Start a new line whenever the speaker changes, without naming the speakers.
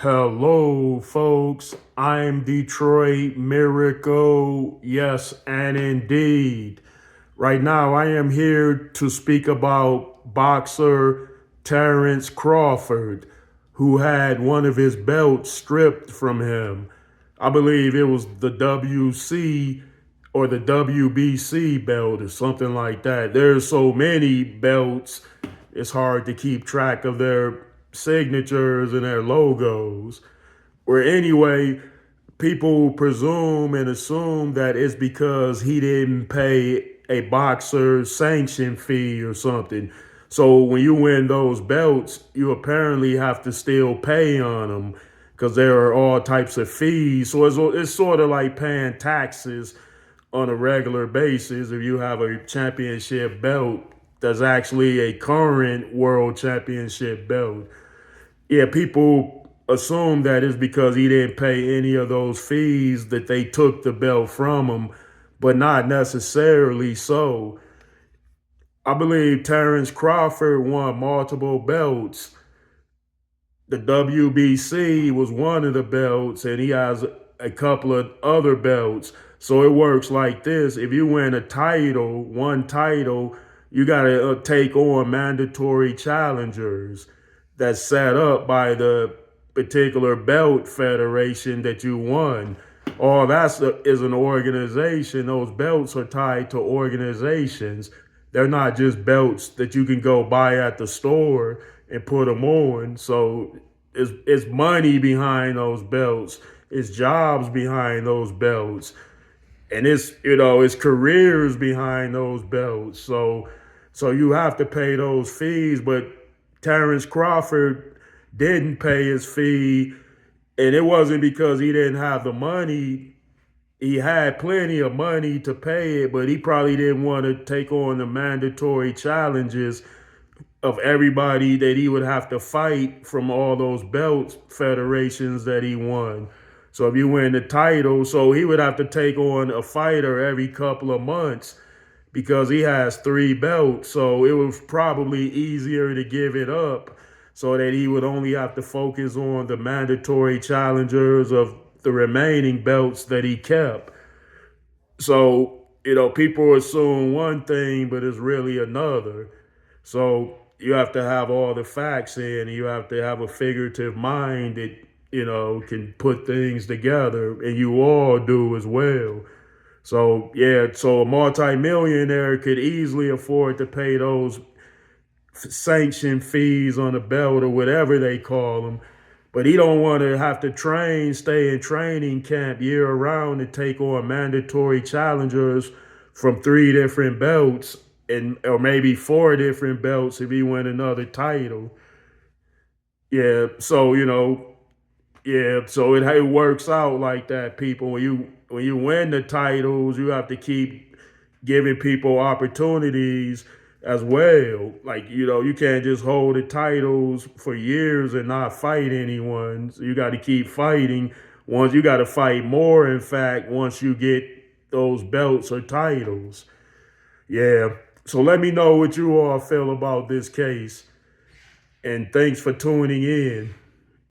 Hello, folks. I'm Detroit Miracle. Yes, and indeed. Right now, I am here to speak about boxer Terence Crawford, who had one of his belts stripped from him. I believe it was the WC or the WBC belt or something like that. There's so many belts, it's hard to keep track of their signatures and their logos. Or anyway, people presume and assume that it's because he didn't pay a boxer's sanction fee or something. So when you win those belts, you apparently have to still pay on them because there are all types of fees. So it's sort of like paying taxes on a regular basis if you have a championship belt that's actually a current world championship belt. Yeah, people assume that it's because he didn't pay any of those fees that they took the belt from him, but not necessarily so. I believe Terence Crawford won multiple belts. The WBC was one of the belts, and he has a couple of other belts. So it works like this. If you win a title, one title, you got to take on mandatory challengers that's set up by the particular belt federation that you won. All that's is an organization. Those belts are tied to organizations. They're not just belts that you can go buy at the store and put them on. So it's money behind those belts. It's jobs behind those belts. And it's careers behind those belts. So you have to pay those fees, but Terence Crawford didn't pay his fee, and it wasn't because he didn't have the money. He had plenty of money to pay it, but he probably didn't want to take on the mandatory challenges of everybody that he would have to fight from all those belt federations that he won. So if you win the title, so he would have to take on a fighter every couple of months because he has three belts. So it was probably easier to give it up so that he would only have to focus on the mandatory challengers of the remaining belts that he kept. So, people assume one thing, but it's really another. So you have to have all the facts in. You have to have a figurative mind that, can put things together, and you all do as well. So, yeah, so a multimillionaire could easily afford to pay those sanction fees on a belt or whatever they call them. But he don't want to have to stay in training camp year round to take on mandatory challengers from three different belts or maybe four different belts if he win another title. Yeah, so it works out like that, people. When you win the titles, you have to keep giving people opportunities as well. Like, you can't just hold the titles for years and not fight anyone. So you got to keep fighting. You got to fight more, in fact, once you get those belts or titles. Yeah. So let me know what you all feel about this case. And thanks for tuning in.